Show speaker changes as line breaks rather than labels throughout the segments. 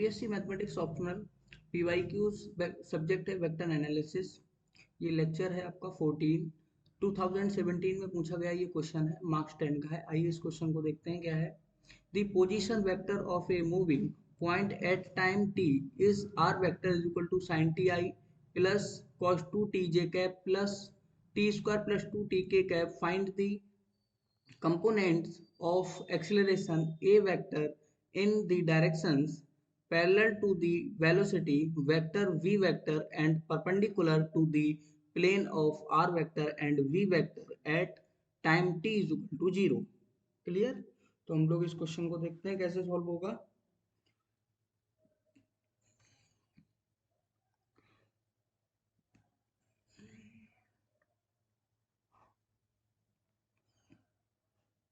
UPSC mathematics optional PYQs subject है vector analysis. ये lecture है आपका 14। 2017 में पूछा गया ये क्वेश्चन है, मार्क्स 10 का है। आइए इस क्वेश्चन को देखते हैं क्या है। The position vector of a moving point at time t is r vector is equal to sin ti प्लस cos 2 t j cap plus t square plus 2 t k cap. Find the components of acceleration a vector in the directions parallel to the velocity vector v vector and perpendicular to the plane of r vector and v vector at time t is equal to 0। Clear. तो हम लोग इस question को देखते हैं कैसे solve होगा।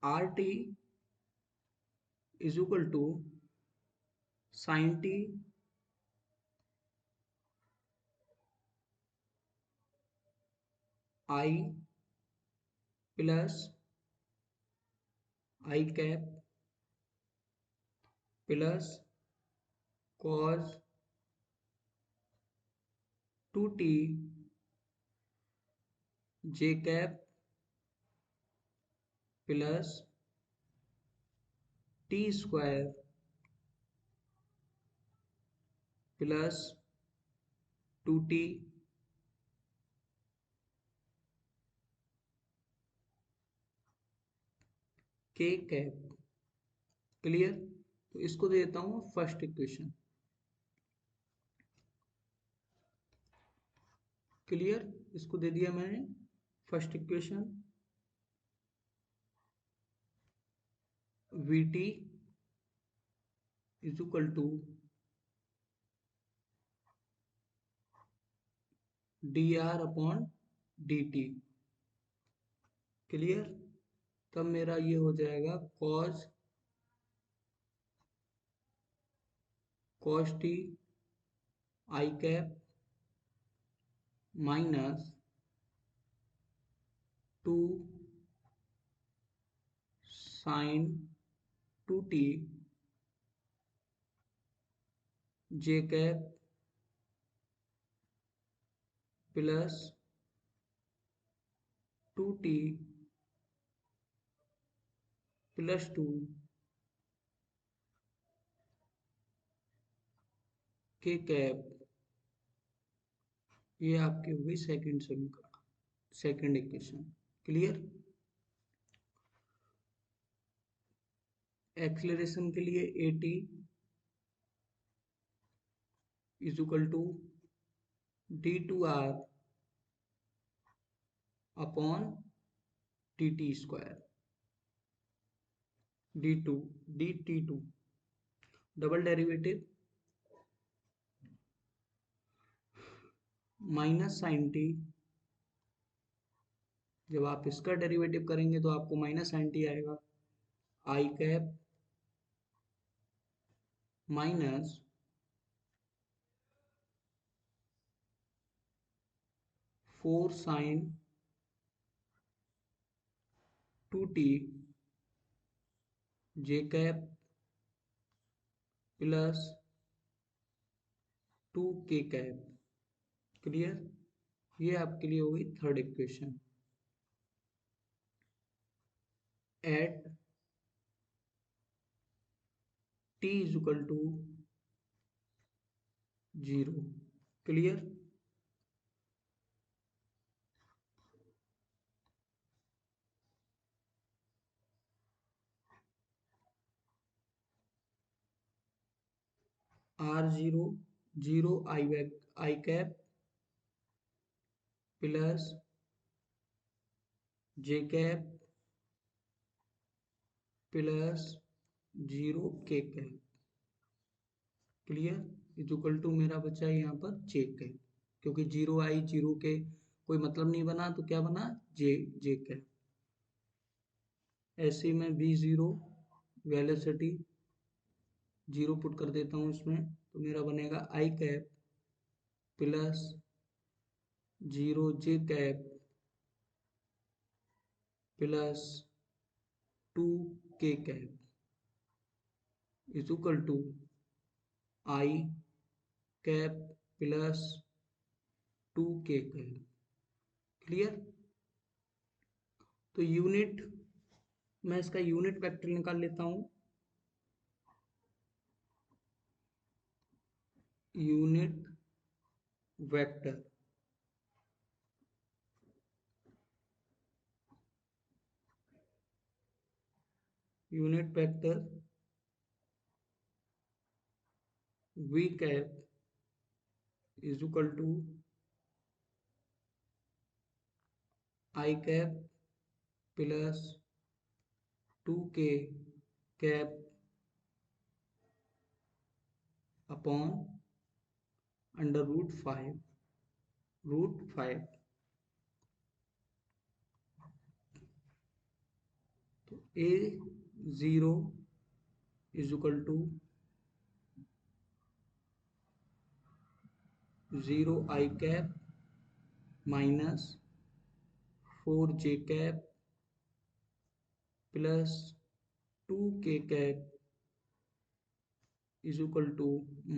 R T is equal to sine T I plus I cap plus cos 2t J cap plus T square plus 2t K cap. Clear. तो इसको दे देता हूँ फर्स्ट इक्वेशन। क्लियर। इसको दे दिया मैंने first equation. V T is equal to D R upon D T. Clear. तब मेरा ये हो जाएगा cos T I cap minus 2 sine 2t J cap plus 2t plus 2 K cap. ये आपकी हो गई सेकंड समीकरण, सेकंड इक्वेशन। क्लियर। एक्सेलरेशन के लिए A T is equal to D two R upon T T square D T two double derivative minus sine T. जब आप इसका डेरिवेटिव करेंगे तो आपको माइनस साइन टी आएगा। I cap minus 4 sine 2t J cap plus 2 K cap. Clear. ये आपके लिए होगी third equation. At t is equal to 0। Clear. R zero 0 I cap plus J cap plus 0 K cap. Clear. Is equal to मेरा बचा है यहाँ पर जे cap, क्योंकि 0 आई 0 के कोई मतलब नहीं बना तो क्या बना जे कैप। ऐसे में बी जीरो वेलोसिटी 0 पुट कर देता हूँ इसमें, तो मेरा बनेगा I cap plus 0 J cap plus 2 K cap is equal to I cap plus 2k cap. Clear. तो यूनिट, मैं इसका यूनिट वेक्टर निकाल लेता हूं। Unit vector, unit vector V cap is equal to I cap plus 2k cap upon under root 5। तो A0 is equal to 0 I cap minus 4j cap plus 2k cap is equal to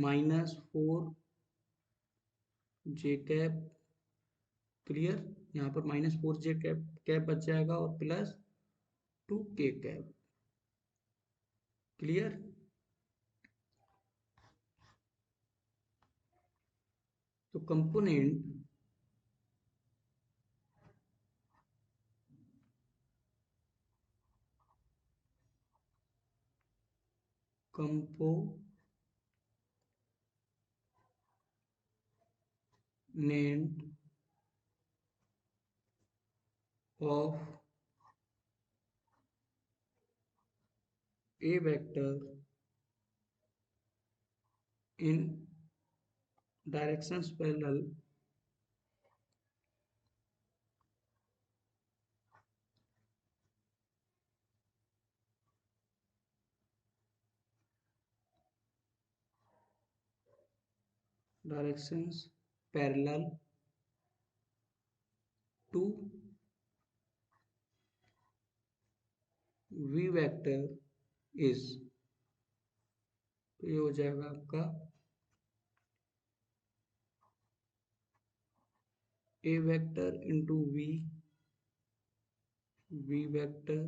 -4j cap. Clear. यहाँ पर -4j cap बच जाएगा और plus 2k cap. Clear. तो component of a vector in directions parallel directions parallel to v vector is, तो ये हो जाएगा आपका a vector into v vector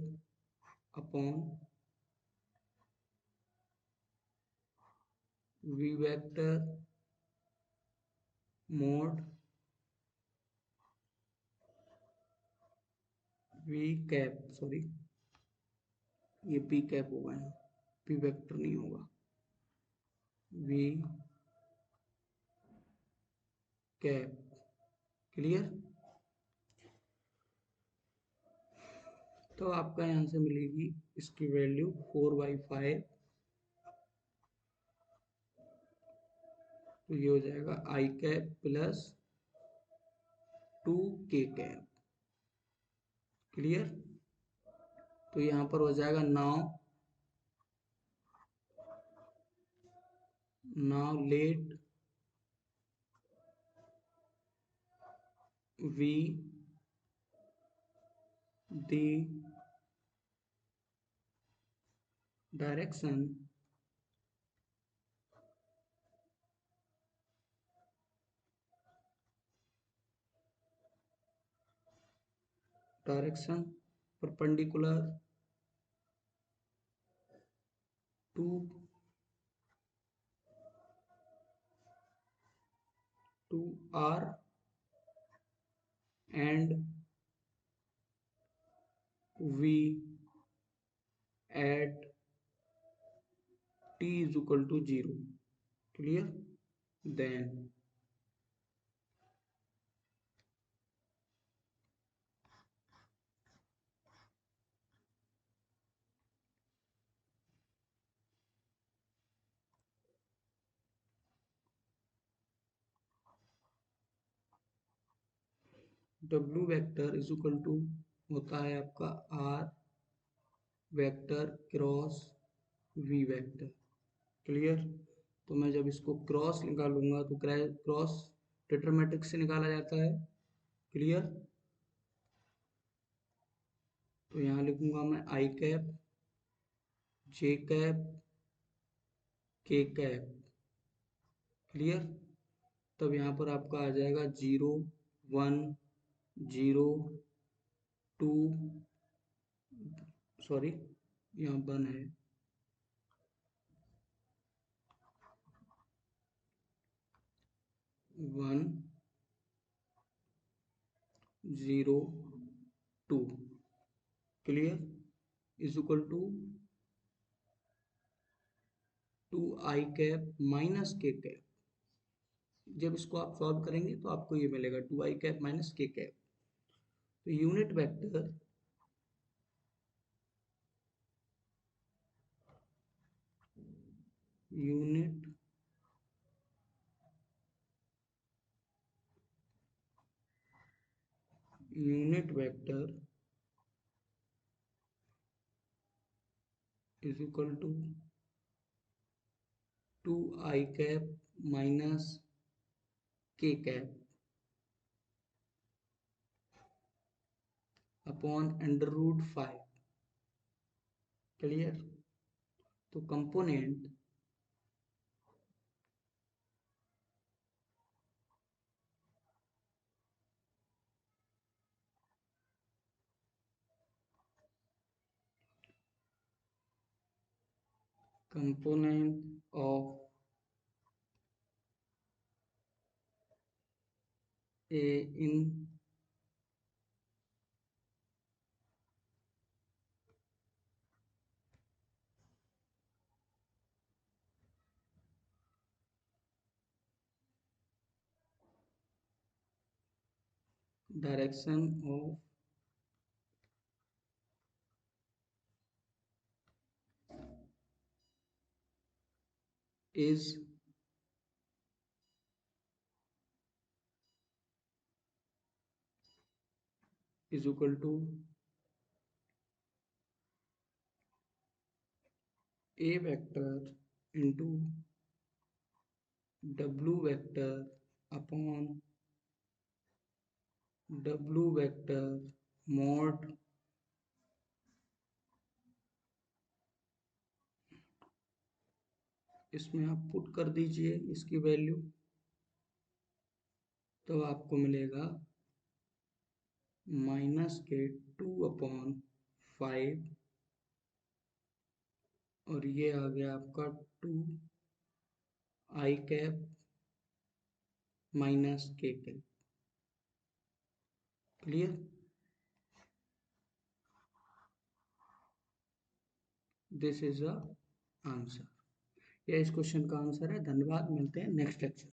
upon v vector mod v cap, sorry ये p कैप होगा, यहाँ p vector नहीं होगा, v कैप। क्लियर। तो आपका यहाँ से मिलेगी इसकी वैल्यू 4/5। तो ये हो जाएगा I cap plus 2k cap. Clear. तो यहाँ पर हो जाएगा now let V the direction perpendicular to R and V at t is equal to 0. Clear. Then W vector is equal to होता है आपका R vector cross V vector. Clear. तो मैं जब इसको क्रॉस निकालूंगा तो क्रॉस डिटरमेटिक से निकाला जाता है। क्लियर। तो यहाँ लिखूंगा मैं आई कैप जे कैप के कैप क्लियर। तब यहाँ पर आपका आ जाएगा 0 1 0 2, सॉरी यहाँ 1 है, 1 0 2, clear, is equal to 2i cap minus K cap. जब इसको आप सॉल्व करेंगे तो आपको ये मिलेगा 2i cap minus K cap. तो unit vector is equal to 2i cap minus K cap upon √5, clear. तो component of A in direction of is equal to A vector into W vector upon W vector mod इसमें आप put कर दीजिए इसकी value, तो आपको मिलेगा -2/5, और ये आ गया आपका 2i cap minus K cap, clear. This is a answer, यह इस क्वेश्चन का आंसर है। धन्यवाद, मिलते हैं नेक्स्ट लेक्चर।